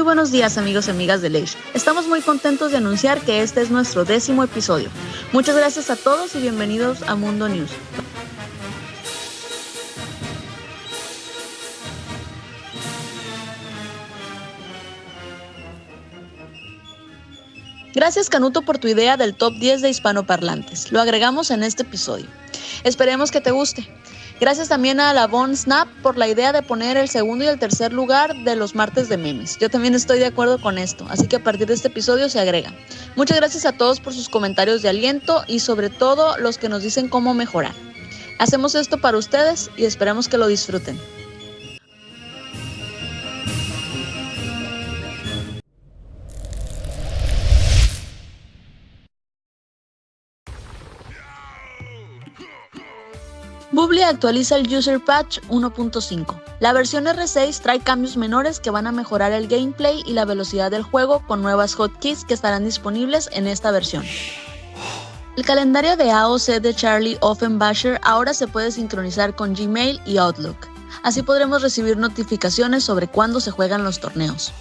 Muy buenos días amigos y amigas de Leish. Estamos muy contentos de anunciar que este es nuestro 10º episodio. Muchas gracias a todos y bienvenidos a Mundo News. Gracias Canuto por tu idea del top 10 de hispanoparlantes. Lo agregamos en este episodio. Esperemos que te guste. Gracias también a la Bon Snap por la idea de poner el segundo y el tercer lugar de los martes de memes. Yo también estoy de acuerdo con esto, así que a partir de este episodio se agrega. Muchas gracias a todos por sus comentarios de aliento y sobre todo los que nos dicen cómo mejorar. Hacemos esto para ustedes y esperamos que lo disfruten. VOOBLY actualiza el User Patch 1.5. La versión R6 trae cambios menores que van a mejorar el gameplay y la velocidad del juego con nuevas hotkeys que estarán disponibles en esta versión. El calendario de AOC de Charlie Offenbacher ahora se puede sincronizar con Gmail y Outlook. Así podremos recibir notificaciones sobre cuándo se juegan los torneos.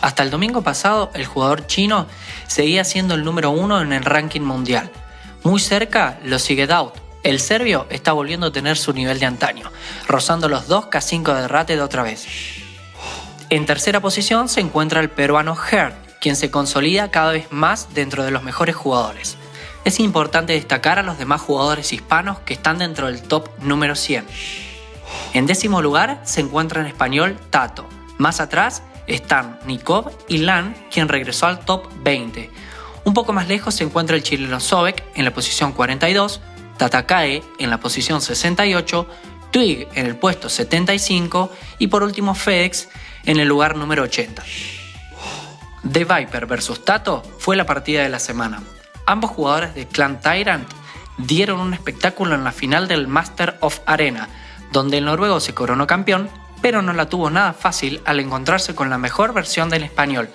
Hasta el domingo pasado, el jugador chino seguía siendo el número 1 en el ranking mundial. Muy cerca lo sigue Daut. El serbio está volviendo a tener su nivel de antaño, rozando los 2K5 de Rated otra vez. En tercera posición se encuentra el peruano Herd, quien se consolida cada vez más dentro de los mejores jugadores. Es importante destacar a los demás jugadores hispanos que están dentro del top número 100. En décimo lugar se encuentra en español Tato. Más atrás están Nikov y Lan, quien regresó al top 20. Un poco más lejos se encuentra el chileno Sobek en la posición 42, Tatakae en la posición 68, Twig en el puesto 75 y por último FedEx en el lugar número 80. The Viper vs Tato fue la partida de la semana. Ambos jugadores de Clan Tyrant dieron un espectáculo en la final del Master of Arena, donde el noruego se coronó campeón, pero no la tuvo nada fácil al encontrarse con la mejor versión del español.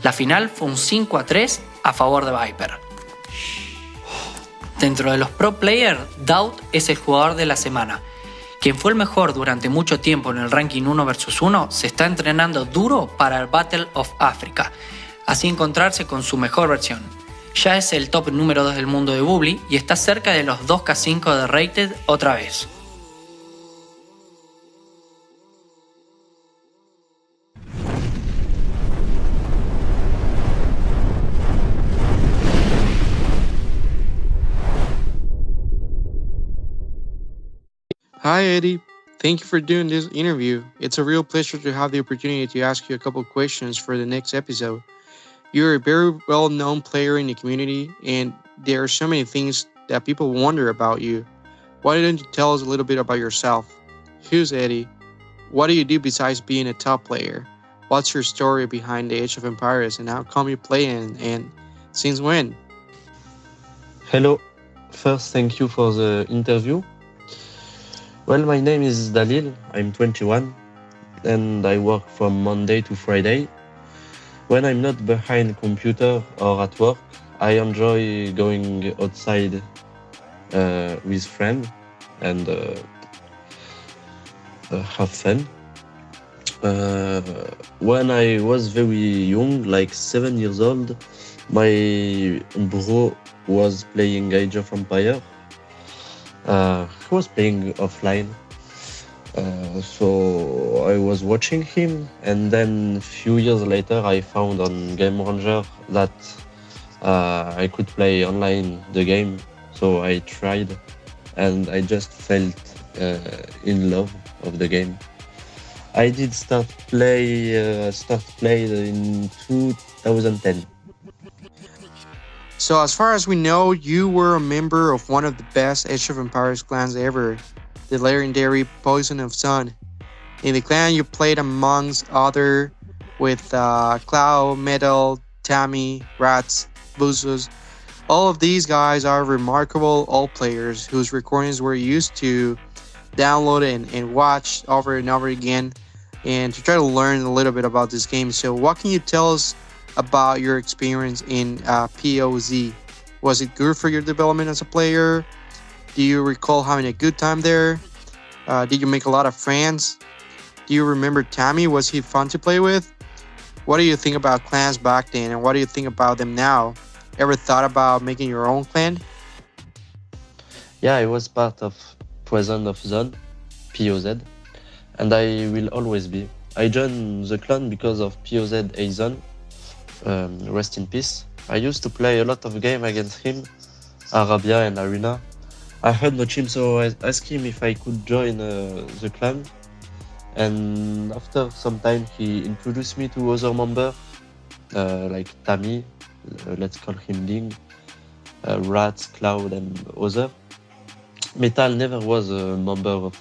La final fue un 5-3 a favor de Viper. Dentro de los pro players, Daut es el jugador de la semana. Quien fue el mejor durante mucho tiempo en el ranking 1 vs 1 se está entrenando duro para el Battle of Africa, así encontrarse con su mejor versión. Ya es el top número 2 del mundo de VOOBLY y está cerca de los 2K5 de Rated otra vez. Hi, Eddie. Thank you for doing this interview. It's a real pleasure to have the opportunity to ask you a couple questions for the next episode. You're a very well-known player in the community, and there are so many things that people wonder about you. Why don't you tell us a little bit about yourself? Who's Eddie? What do you do besides being a top player? What's your story behind the Age of Empires, and how come you play and since when? Hello. First, thank you for the interview. Well, my name is Dalil, I'm 21, and I work from Monday to Friday. When I'm not behind computer or at work, I enjoy going outside with friends and have fun. When I was very young, like 7 years old, my bro was playing Age of Empires. He was playing offline, so I was watching him, and then a few years later I found on Game Ranger that I could play online the game, so I tried, and I just felt in love of the game. I did start play in 2010. So as far as we know, you were a member of one of the best Age of Empires clans ever, the legendary Poison of Sun. In the clan, you played amongst other with Cloud, Metal, Tammy, Rats, Buzus. All of these guys are remarkable old players whose recordings were used to download and watch over and over again and to try to learn a little bit about this game. So what can you tell us about your experience in POZ? Was it good for your development as a player? Do you recall having a good time there? Did you make a lot of friends? Do you remember Tammy? Was he fun to play with? What do you think about clans back then, and what do you think about them now? Ever thought about making your own clan? Yeah, I was part of Poison of Zone, POZ, and I will always be. I joined the clan because of POZ Azon, rest in peace. I used to play a lot of games against him, Arabia and Arena. I heard no him, so I asked him if I could join the clan. And after some time, he introduced me to other members, like Tammy, let's call him Ling, Rats, Cloud, and other. Metal never was a member of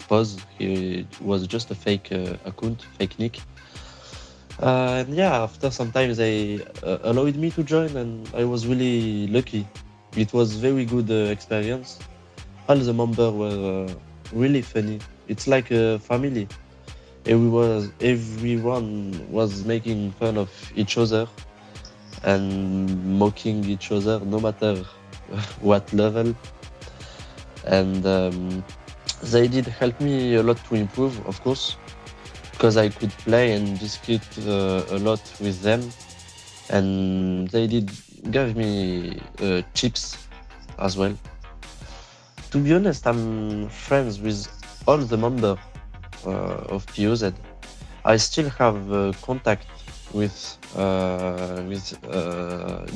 Pose. He was just a fake account, fake nick. And yeah, after some time they allowed me to join, and I was really lucky. It was very good experience. All the members were really funny. It's like a family. Everyone was making fun of each other and mocking each other, no matter what level. And they did help me a lot to improve, of course, because I could play and discuss a lot with them. And they did give me tips as well. To be honest, I'm friends with all the members of POZ. I still have contact with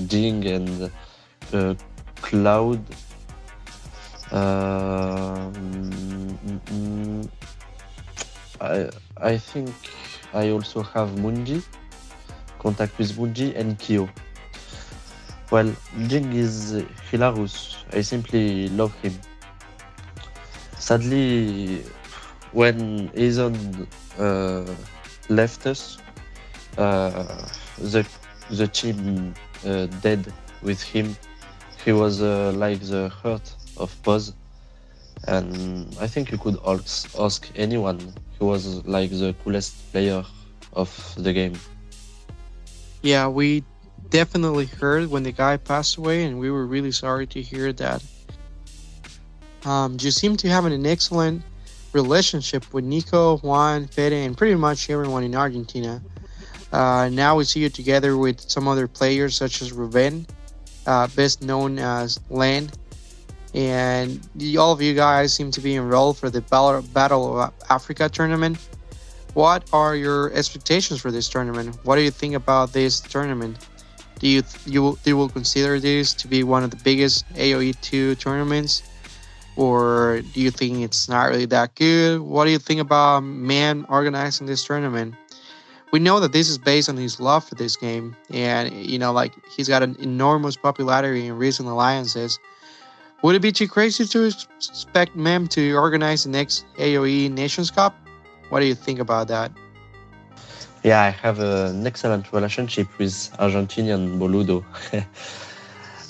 Ding and Cloud. I think I also have Mundi, contact with Mundi and Kyo. Well, Jing is hilarious. I simply love him. Sadly, when Azon left us, the team dead with him. He was like the heart of Pose, and I think you could ask anyone. He was like the coolest player of the game. Yeah, we definitely heard when the guy passed away, and we were really sorry to hear that. You seem to have an excellent relationship with Nico, Juan, Fede, and pretty much everyone in Argentina. Now we see you together with some other players such as Ruben, best known as Lan, and all of you guys seem to be enrolled for the Battle of Africa tournament. What are your expectations for this tournament? What do you think about this tournament? Do you will consider this to be one of the biggest AOE2 tournaments? Or do you think it's not really that good? What do you think about Man organizing this tournament? We know that this is based on his love for this game, and like he's got an enormous popularity in recent alliances. Would it be too crazy to expect Mem to organize the next AOE Nations Cup? What do you think about that? Yeah, I have an excellent relationship with Argentinian Boludo.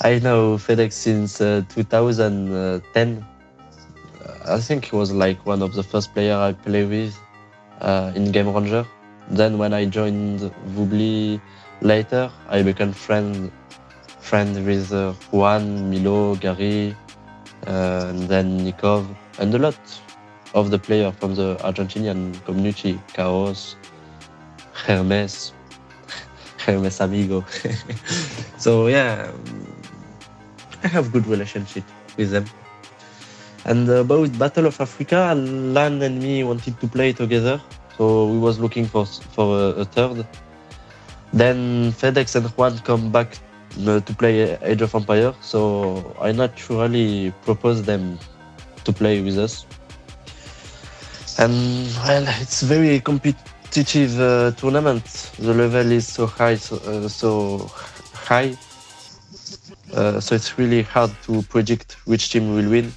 I know FedEx since 2010. I think he was like one of the first players I played with in Game Ranger. Then when I joined VOOBLY later, I became friend with Juan, Milo, Gary, and then Nikov, and a lot of the players from the Argentinian community, Chaos, Hermes Amigo. So yeah, I have good relationship with them. And about Battle of Africa, Lan and me wanted to play together, so we was looking for a third. Then FedEx and Juan come back to play Age of Empires, so I naturally proposed them to play with us. And well, it's very competitive tournament. The level is so high, so it's really hard to predict which team will win.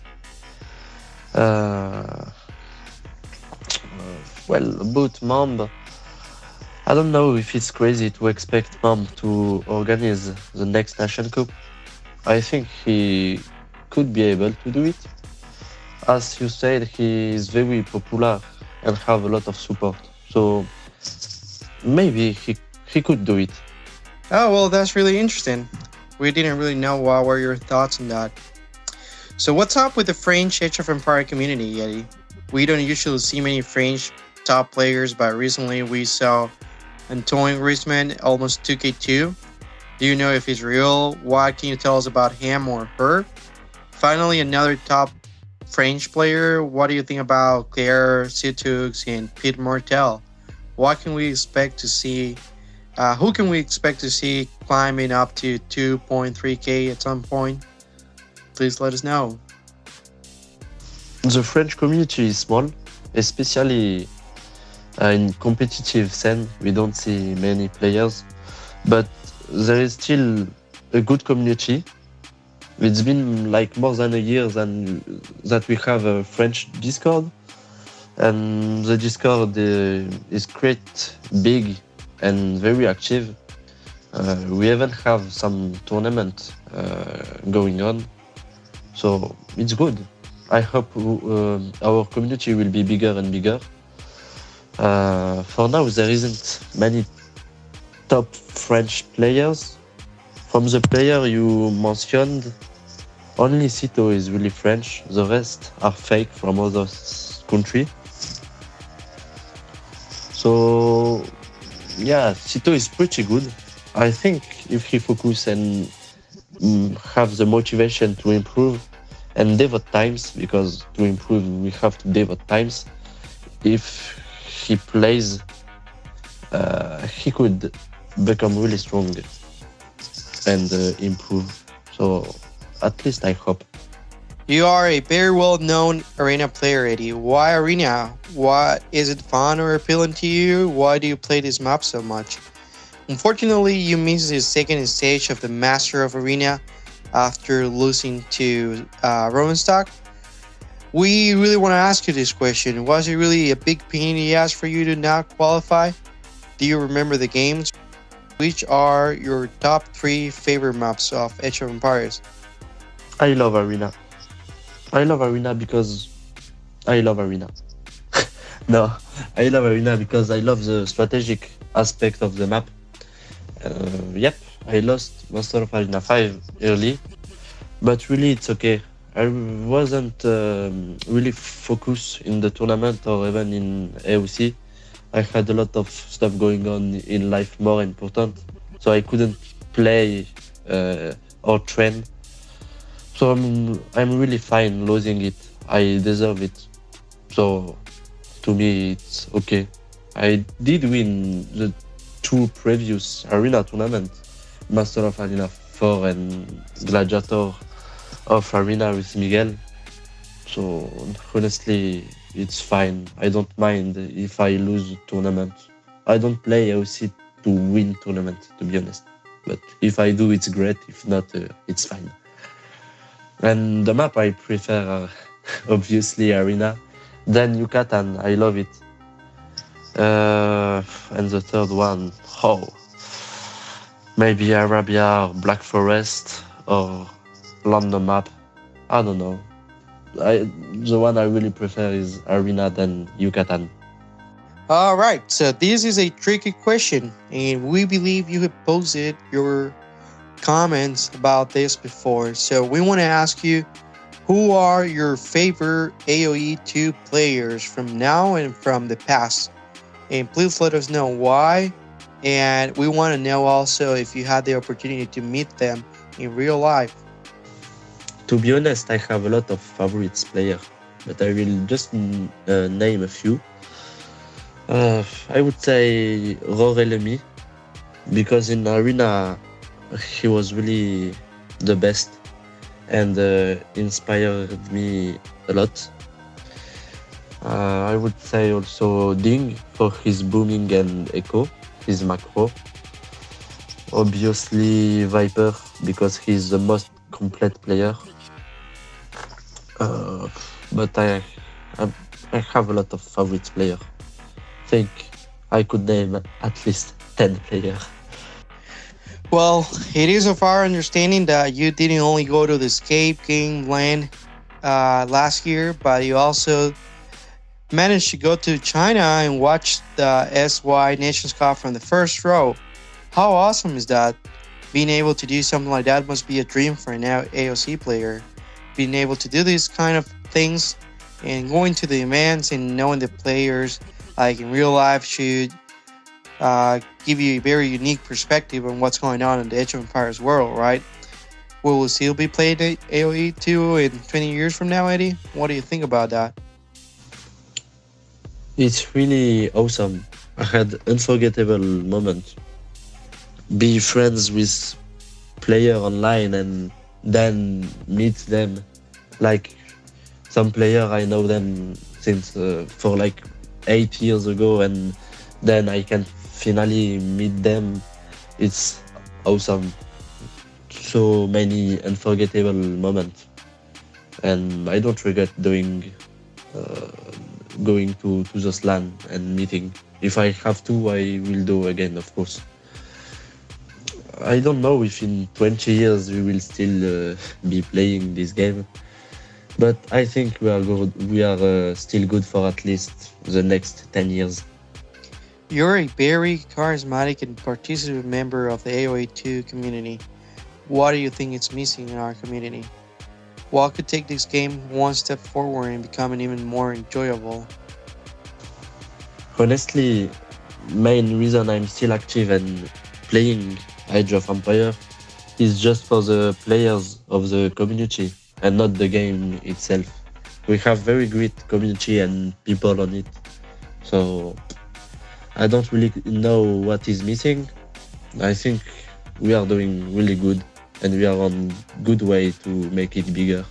Well, about Mamb, I don't know if it's crazy to expect Mamb to organize the next Nation Cup. I think he could be able to do it. As you said, he is very popular and have a lot of support. So maybe he could do it. Oh, well, that's really interesting. We didn't really know what were your thoughts on that. So what's up with the French Age of Empire community, Yeti? We don't usually see many French top players, but recently we saw Antoine Griezmann almost 2K2. Do you know if he's real? What can you tell us about him or her? Finally, another top French player. What do you think about Claire Situx and Pete Martel? What can we expect to see? Who can we expect to see climbing up to 2.3K at some point? Please let us know. The French community is small, especially in competitive scene. We don't see many players, but there is still a good community. It's been like more than a year that we have a French Discord, and the Discord is quite big and very active. We even have some tournament going on, so it's good. I hope our community will be bigger and bigger. For now, there isn't many top French players. From the player you mentioned, only Cito is really French. The rest are fake from other countries. So, yeah, Cito is pretty good. I think if he focus and have the motivation to improve and devote times, because to improve we have to devote times. If he plays, he could become really strong and improve. So at least I hope. You are a very well-known arena player, Eddie. Why arena? What is it fun or appealing to you? Why do you play this map so much? Unfortunately, you missed the second stage of the Master of Arena after losing to Romanstock. We really want to ask you this question. Was it really a big pain in the ass for you to not qualify? Do you remember the games? Which are your top 3 favorite maps of Age of Empires? I love arena. I love arena because I love arena. No, I love arena because I love the strategic aspect of the map. Yep, I lost Master of Arena 5 early, but really it's okay. I wasn't really focused in the tournament or even in AOC. I had a lot of stuff going on in life more important, so I couldn't play or train. So I'm really fine losing it. I deserve it. So to me it's okay. I did win the 2 previous arena tournaments, Master of Arena 4 and Gladiator of Arena with Miguel. So honestly, it's fine. I don't mind if I lose tournament. I don't play AOC to win tournament, to be honest. But if I do, it's great. If not, it's fine. And the map I prefer are obviously Arena. Then Yucatan, I love it. And the third one, maybe Arabia or Black Forest or London map. I don't know. The one I really prefer is Arena than Yucatan. Alright, so this is a tricky question, and we believe you have posted your comments about this before. So we want to ask you, who are your favorite AoE 2 players from now and from the past? And please let us know why. And we want to know also if you had the opportunity to meet them in real life. To be honest, I have a lot of favorites players, but I will just name a few. I would say Rorelemi, because in Arena he was really the best and inspired me a lot. I would say also Ding for his booming and echo, his macro. Obviously Viper because he's the most complete player. But I have a lot of favorite players. I think I could name at least 10 players. Well, it is of our understanding that you didn't only go to the Escape game LAN last year, but you also managed to go to China and watch the SY Nations Cup from the first row. How awesome is that? Being able to do something like that must be a dream for an AOC player. Being able to do these kind of things and going to the events and knowing the players like in real life, should give you a very unique perspective on what's going on in the Age of Empires world, right? Will we still be playing AoE 2 in 20 years from now, Eddie? What do you think about that? It's really awesome. I had unforgettable moments. Be friends with player online and then meet them. Like some player, I know them since for like 8 years ago, and then I can finally meet them. It's awesome. So many unforgettable moments, and I don't regret going to those LAN and meeting. If I have to, I will do again, of course. I don't know if in 20 years we will still be playing this game, but I think we are good. We are still good for at least the next 10 years. You're a very charismatic and participant member of the AoE 2 community. What do you think is missing in our community? What could take this game one step forward and becoming even more enjoyable? Honestly, main reason I'm still active and playing Age of Empires is just for the players of the community and not the game itself. We have very great community and people on it, so I don't really know what is missing. I think we are doing really good and we are on good way to make it bigger.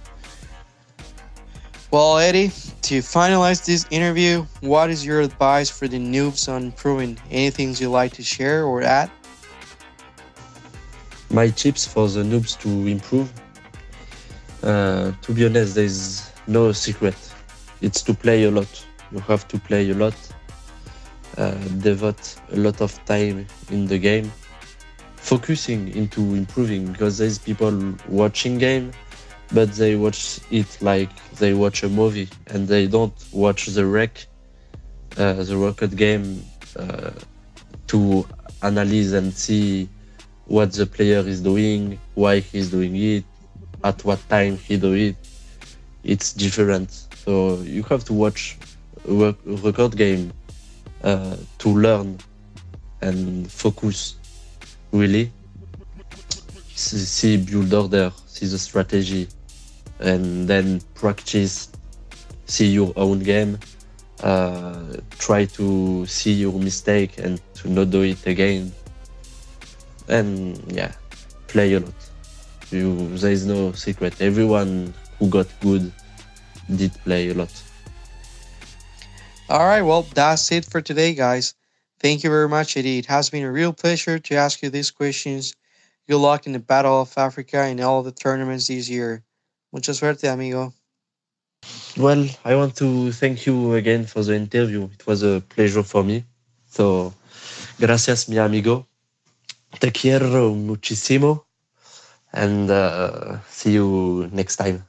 Well, Eddie, to finalize this interview, what is your advice for the noobs on improving? Anything you'd like to share or add? My tips for the noobs to improve, to be honest, there's no secret. It's to play a lot. You have to play a lot, devote a lot of time in the game, focusing into improving, because there's people watching game, but they watch it like they watch a movie and they don't watch the record game to analyze and see what the player is doing, why he's doing it, at what time he do it. It's different. So you have to watch a record game to learn and focus, really. See build order, see the strategy, and then practice, see your own game, try to see your mistake and to not do it again. And yeah, play a lot. There is no secret. Everyone who got good did play a lot. All right, well, that's it for today, guys. Thank you very much, Eddie. It has been a real pleasure to ask you these questions. Good luck in the Battle of Africa and all the tournaments this year. Mucha suerte, amigo. Well, I want to thank you again for the interview. It was a pleasure for me. So, gracias, mi amigo. Te quiero muchísimo. And see you next time.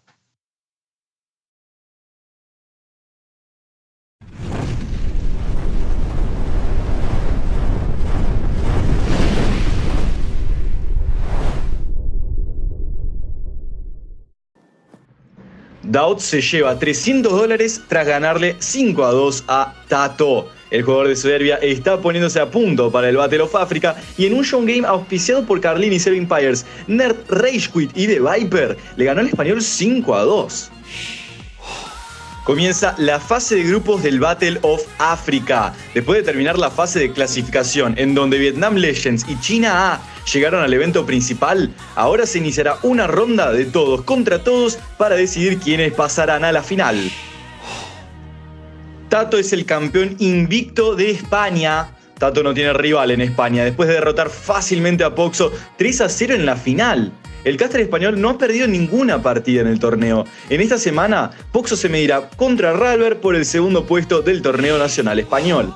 Daut se lleva $300 tras ganarle 5-2 a Tato. El jugador de Serbia está poniéndose a punto para el Battle of Africa y en un show game auspiciado por Carlin y Seven Empires, Nerd, Ragequit y The Viper le ganó al español 5-2. Comienza la fase de grupos del Battle of Africa. Después de terminar la fase de clasificación, en donde Vietnam Legends y China A llegaron al evento principal, ahora se iniciará una ronda de todos contra todos para decidir quiénes pasarán a la final. Tato es el campeón invicto de España. Tato no tiene rival en España después de derrotar fácilmente a Poxo 3-0 en la final. El caster español no ha perdido ninguna partida en el torneo. En esta semana, Poxo se medirá contra Ralber por el segundo puesto del torneo nacional español.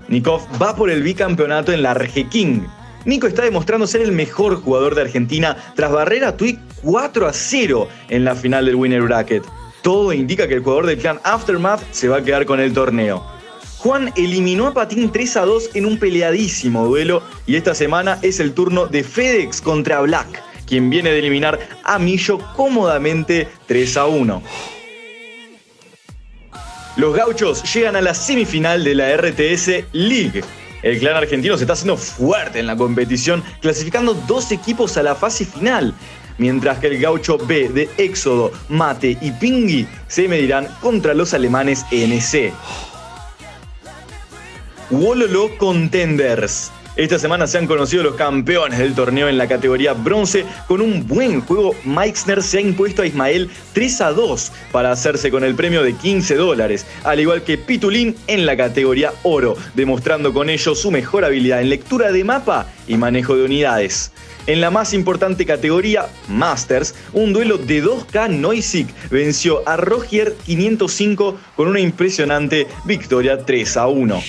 Nikov va por el bicampeonato en la Arge King. Nico está demostrando ser el mejor jugador de Argentina tras barrer a Twig 4-0 en la final del Winner Bracket. Todo indica que el jugador del clan Aftermath se va a quedar con el torneo. Juan eliminó a Patín 3-2 en un peleadísimo duelo y esta semana es el turno de FedEx contra Black, quien viene de eliminar a Millo cómodamente 3-1. Los gauchos llegan a la semifinal de la RTS League. El clan argentino se está haciendo fuerte en la competición, clasificando 2 equipos a la fase final, mientras que el gaucho B de Éxodo, Mate y Pingui se medirán contra los alemanes NC. Wololo Contenders. Esta semana se han conocido los campeones del torneo en la categoría bronce. Con un buen juego, Meixner se ha impuesto a Ismael 3-2 para hacerse con el premio de $15, al igual que Pitulín en la categoría oro, demostrando con ello su mejor habilidad en lectura de mapa y manejo de unidades. En la más importante categoría, Masters, un duelo de 2K Noisig venció a Rogier 505 con una impresionante victoria 3-1.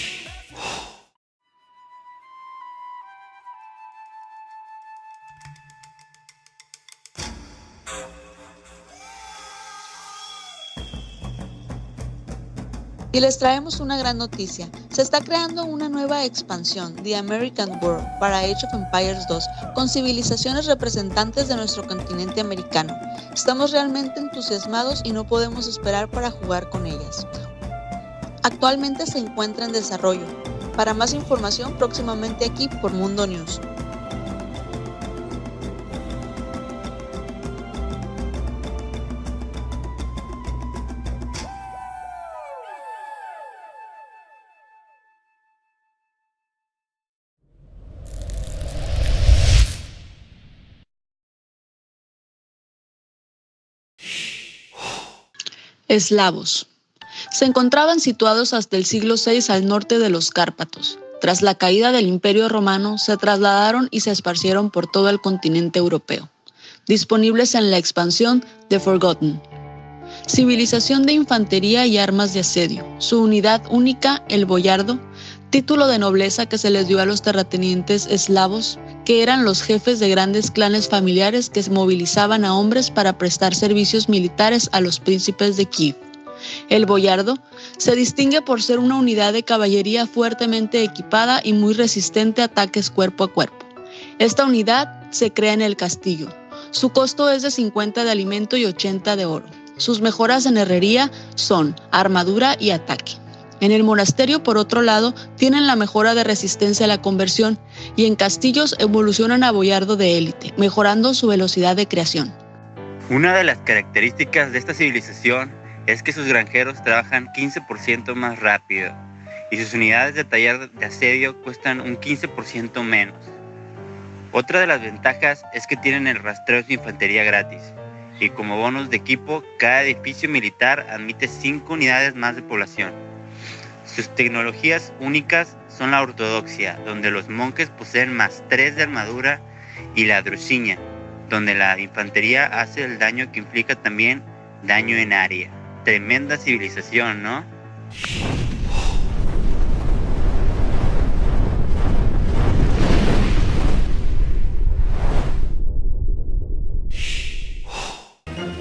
Y les traemos una gran noticia. Se está creando una nueva expansión, The American World, para Age of Empires 2, con civilizaciones representantes de nuestro continente americano. Estamos realmente entusiasmados y no podemos esperar para jugar con ellas. Actualmente se encuentra en desarrollo. Para más información, próximamente aquí por Mundo News. Eslavos. Se encontraban situados hasta el siglo VI al norte de los Cárpatos. Tras la caída del Imperio Romano, se trasladaron y se esparcieron por todo el continente europeo, disponibles en la expansión The Forgotten. Civilización de infantería y armas de asedio. Su unidad única, el boyardo, título de nobleza que se les dio a los terratenientes eslavos, que eran los jefes de grandes clanes familiares que movilizaban a hombres para prestar servicios militares a los príncipes de Kiev. El boyardo se distingue por ser una unidad de caballería fuertemente equipada y muy resistente a ataques cuerpo a cuerpo. Esta unidad se crea en el castillo. Su costo es de 50 de alimento y 80 de oro. Sus mejoras en herrería son armadura y ataque. En el monasterio, por otro lado, tienen la mejora de resistencia a la conversión y en castillos evolucionan a boyardo de élite, mejorando su velocidad de creación. Una de las características de esta civilización es que sus granjeros trabajan 15% más rápido y sus unidades de taller de asedio cuestan un 15% menos. Otra de las ventajas es que tienen el rastreo de infantería gratis y como bonus de equipo, cada edificio militar admite 5 unidades más de población. Sus tecnologías únicas son la ortodoxia, donde los monjes poseen más 3 de armadura, y la drusiña, donde la infantería hace el daño que implica también daño en área. Tremenda civilización, ¿no?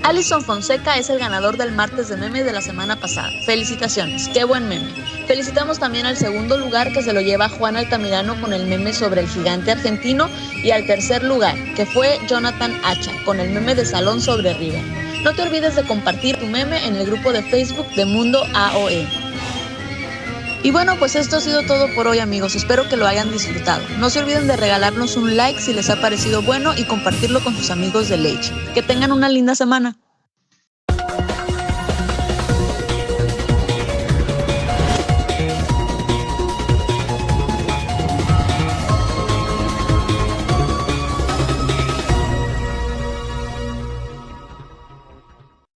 Alison Fonseca es el ganador del martes de memes de la semana pasada. Felicitaciones, qué buen meme. Felicitamos también al segundo lugar, que se lo lleva Juan Altamirano con el meme sobre el gigante argentino, y al tercer lugar, que fue Jonathan Hacha con el meme de salón sobre River. No te olvides de compartir tu meme en el grupo de Facebook de Mundo AOE. Y bueno, pues esto ha sido todo por hoy, amigos. Espero que lo hayan disfrutado. No se olviden de regalarnos un like si les ha parecido bueno y compartirlo con sus amigos de Leche. Que tengan una linda semana.